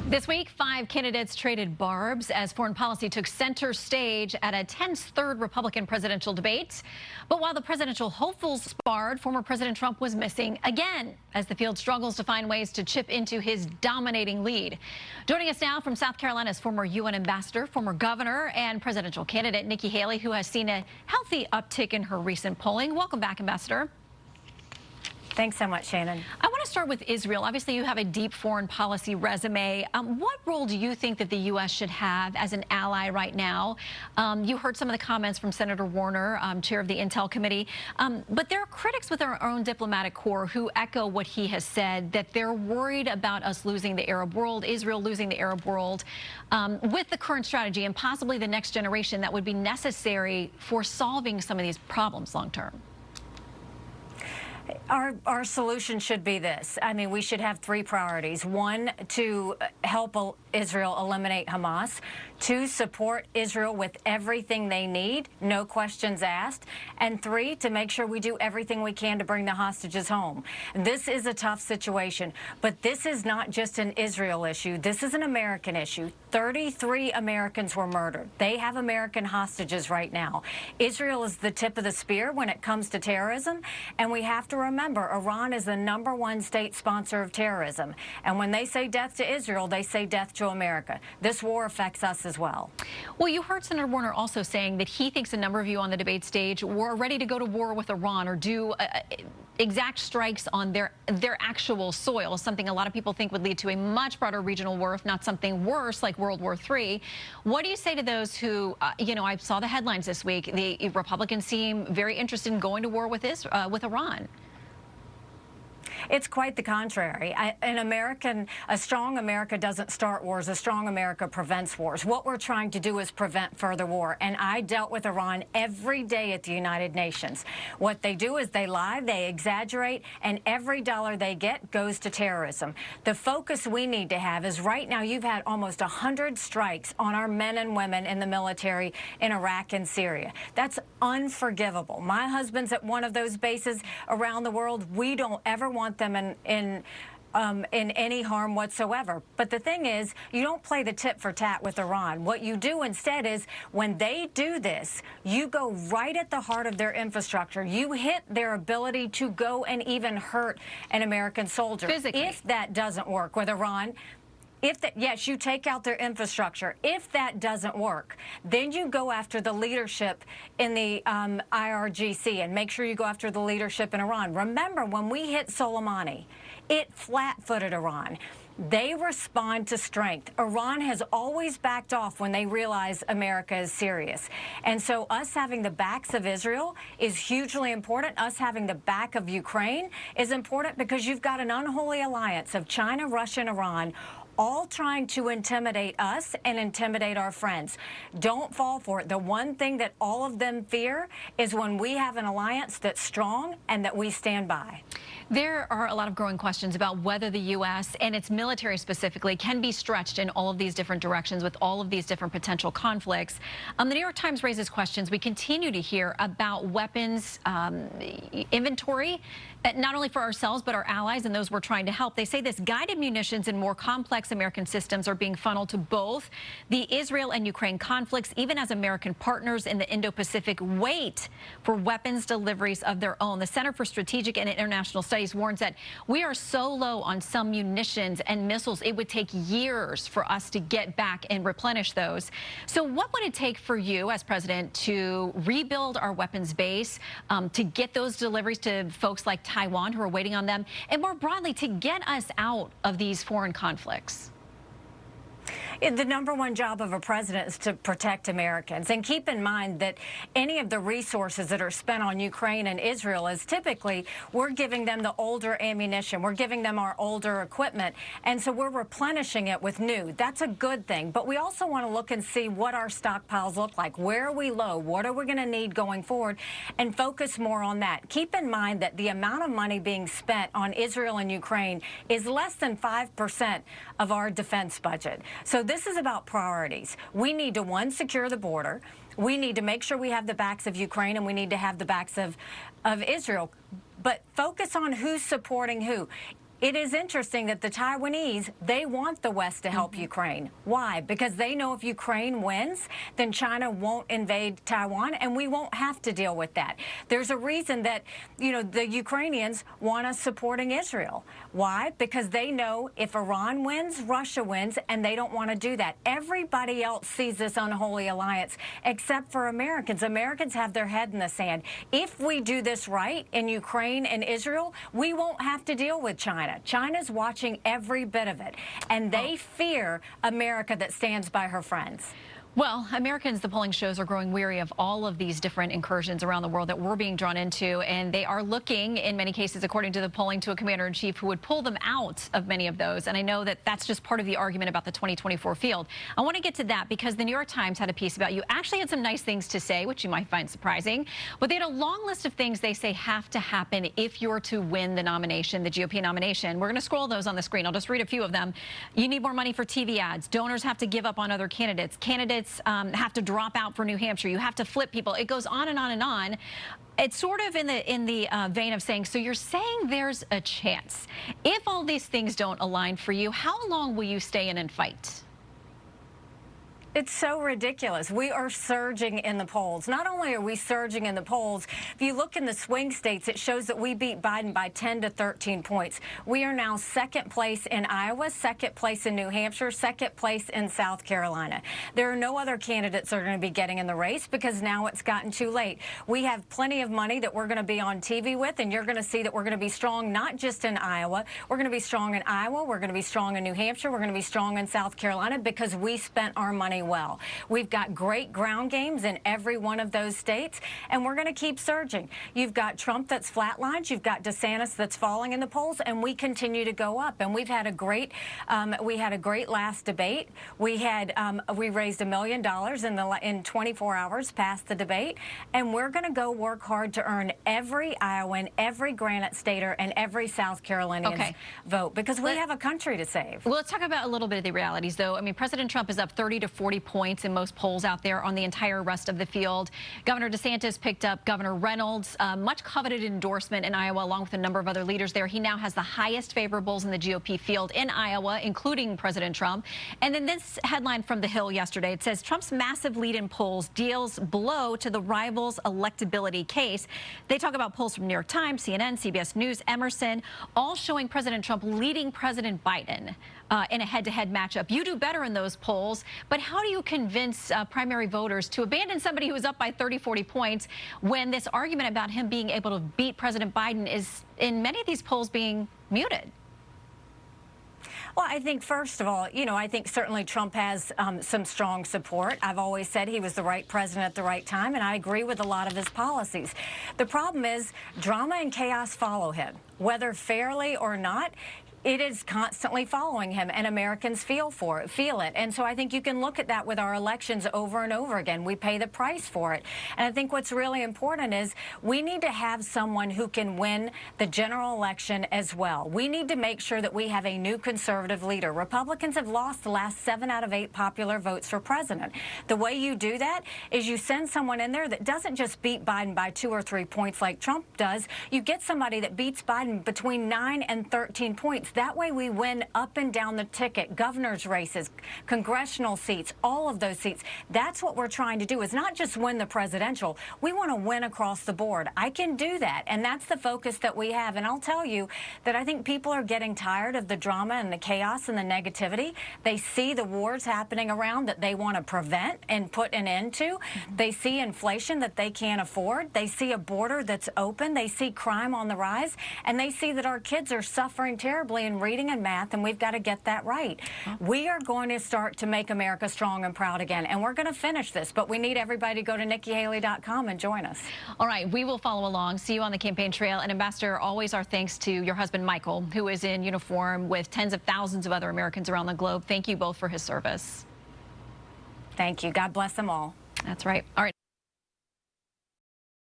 This week, 5 candidates traded barbs as foreign policy took center stage at a tense third Republican presidential debate. But while the presidential hopefuls sparred, former President Trump was missing again as the field struggles to find ways to chip into his dominating lead. Joining us now from South Carolina is former UN ambassador, former governor, and presidential candidate Nikki Haley, who has seen a healthy uptick in her recent polling. Welcome back, Ambassador. Thanks so much, Shannon. I want to start with Israel. Obviously, you have a deep foreign policy resume. What role do you think that the U.S. should have as an ally right now? You heard some of the comments from Senator Warner, chair of the Intel Committee. But there are critics with our own diplomatic corps who echo what he has said, that they're worried about us losing the Arab world, Israel losing the Arab world, with the current strategy and possibly the next generation that would be necessary for solving some of these problems long term. Our solution should be this. I mean, we should have 3 priorities. 1, to help Israel eliminate Hamas. 2, support Israel with everything they need, no questions asked. And 3, to make sure we do everything we can to bring the hostages home. This is a tough situation, but this is not just an Israel issue. This is an American issue. 33 Americans were murdered. They have American hostages right now. Israel is the tip of the spear when it comes to terrorism, and we have to remember, Iran is the #1 state sponsor of terrorism. And when they say death to Israel, they say death to America. This war affects us as well. Well, you heard Senator Warner also saying that he thinks a number of you on the debate stage were ready to go to war with Iran or do exact strikes on their actual soil, something a lot of people think would lead to a much broader regional war, if not something worse like World War III. What do you say to those who, I saw the headlines this week, the Republicans seem very interested in going to war with Iran? It's quite the contrary. A strong America doesn't start wars. A strong America prevents wars. What we're trying to do is prevent further war. And I dealt with Iran every day at the United Nations. What they do is they lie, they exaggerate, and every dollar they get goes to terrorism. The focus we need to have is right now you've had almost 100 strikes on our men and women in the military in Iraq and Syria. That's unforgivable. My husband's at one of those bases around the world. We don't ever want them in any harm whatsoever. But the thing is, you don't play the tit for tat with Iran. What you do instead is, when they do this, you go right at the heart of their infrastructure. You hit their ability to go and even hurt an American soldier. Physically. If that doesn't work with Iran, yes, you take out their infrastructure. If that doesn't work, then you go after the leadership in the IRGC and make sure you go after the leadership in Iran. Remember, when we hit Soleimani, it flat-footed Iran. They respond to strength. Iran has always backed off when they realize America is serious. And so us having the backs of Israel is hugely important. Us having the back of Ukraine is important because you've got an unholy alliance of China, Russia, and Iran all trying to intimidate us and intimidate our friends. Don't fall for it. The one thing that all of them fear is when we have an alliance that's strong and that we stand by. There are a lot of growing questions about whether the U.S. and its military specifically can be stretched in all of these different directions with all of these different potential conflicts. The New York Times raises questions. We continue to hear about weapons inventory, not only for ourselves but our allies and those we're trying to help. They say this guided munitions and more complex American systems are being funneled to both the Israel and Ukraine conflicts, even as American partners in the Indo-Pacific wait for weapons deliveries of their own. The Center for Strategic and International Studies warns that we are so low on some munitions and missiles, it would take years for us to get back and replenish those. So what would it take for you as president to rebuild our weapons base, to get those deliveries to folks like Taiwan who are waiting on them, and more broadly to get us out of these foreign conflicts? The #1 job of a president is to protect Americans. And keep in mind that any of the resources that are spent on Ukraine and Israel is typically we're giving them the older ammunition. We're giving them our older equipment. And so we're replenishing it with new. That's a good thing. But we also want to look and see what our stockpiles look like. Where are we low? What are we going to need going forward? And focus more on that. Keep in mind that the amount of money being spent on Israel and Ukraine is less than 5% of our defense budget. So this is about priorities. We need to, 1, secure the border. We need to make sure we have the backs of Ukraine, and we need to have the backs of Israel. But focus on who's supporting who. It is interesting that the Taiwanese, they want the West to help Ukraine. Why? Because they know if Ukraine wins, then China won't invade Taiwan, and we won't have to deal with that. There's a reason that, the Ukrainians want us supporting Israel. Why? Because they know if Iran wins, Russia wins, and they don't want to do that. Everybody else sees this unholy alliance except for Americans. Americans have their head in the sand. If we do this right in Ukraine and Israel, we won't have to deal with China. China's watching every bit of it, and they fear America that stands by her friends. Well, Americans, the polling shows, are growing weary of all of these different incursions around the world that we're being drawn into, and they are looking, in many cases, according to the polling, to a commander-in-chief who would pull them out of many of those. And I know that that's just part of the argument about the 2024 field. I want to get to that because the New York Times had a piece about you. Actually had some nice things to say, which you might find surprising, but they had a long list of things they say have to happen if you're to win the nomination, the GOP nomination. We're going to scroll those on the screen. I'll just read a few of them. You need more money for TV ads. Donors have to give up on other candidates. Candidates have to drop out for New Hampshire. You have to flip people. It goes on and on and on. It's sort of in the vein of saying, so you're saying there's a chance. If all these things don't align for you, how long will you stay in and fight? It's so ridiculous. We are surging in the polls. Not only are we surging in the polls, if you look in the swing states, it shows that we beat Biden by 10 to 13 points. We are now second place in Iowa, second place in New Hampshire, second place in South Carolina. There are no other candidates that are going to be getting in the race because now it's gotten too late. We have plenty of money that we're going to be on TV with, and you're going to see that we're going to be strong not just in Iowa. We're going to be strong in Iowa. We're going to be strong in New Hampshire. We're going to be strong in South Carolina because we spent our money well. We've got great ground games in every one of those states, and we're going to keep surging. You've got Trump that's flatlined. You've got DeSantis that's falling in the polls, and we continue to go up. And we've had a great, last debate. We raised $1 million in 24 hours past the debate, and we're going to go work hard to earn every Iowan, every Granite Stater, and every South Carolinian vote because we have a country to save. Well, let's talk about a little bit of the realities, though. I mean, President Trump is up 30 to 40 points in most polls out there on the entire rest of the field. Governor DeSantis picked up Governor Reynolds' much coveted endorsement in Iowa, along with a number of other leaders there. He now has the highest favorables in the GOP field in Iowa, including President Trump. And then this headline from The Hill yesterday, it says Trump's massive lead in polls deals blow to the rivals' electability case. They talk about polls from New York Times, CNN, CBS News, Emerson, all showing President Trump leading President Biden in a head-to-head matchup. You do better in those polls, but how do you convince primary voters to abandon somebody who is up by 30, 40 points when this argument about him being able to beat President Biden is, in many of these polls, being muted? Well, I think, first of all, I think certainly Trump has some strong support. I've always said he was the right president at the right time, and I agree with a lot of his policies. The problem is drama and chaos follow him, whether fairly or not. It is constantly following him, and Americans feel it. And so I think you can look at that with our elections over and over again. We pay the price for it. And I think what's really important is we need to have someone who can win the general election as well. We need to make sure that we have a new conservative leader. Republicans have lost the last 7 out of 8 popular votes for president. The way you do that is you send someone in there that doesn't just beat Biden by 2 or 3 points like Trump does. You get somebody that beats Biden between 9 and 13 points. That way we win up and down the ticket, governor's races, congressional seats, all of those seats. That's what we're trying to do, is not just win the presidential. We want to win across the board. I can do that, and that's the focus that we have. And I'll tell you that I think people are getting tired of the drama and the chaos and the negativity. They see the wars happening around that they want to prevent and put an end to. They see inflation that they can't afford. They see a border that's open. They see crime on the rise, and they see that our kids are suffering terribly in reading and math, and we've got to get that right. We are going to start to make America strong and proud again, and we're going to finish this, but we need everybody to go to NikkiHaley.com and join us. All right, we will follow along. See you on the campaign trail. And Ambassador, always our thanks to your husband, Michael, who is in uniform with tens of thousands of other Americans around the globe. Thank you both for his service. Thank you. God bless them all. That's right. All right.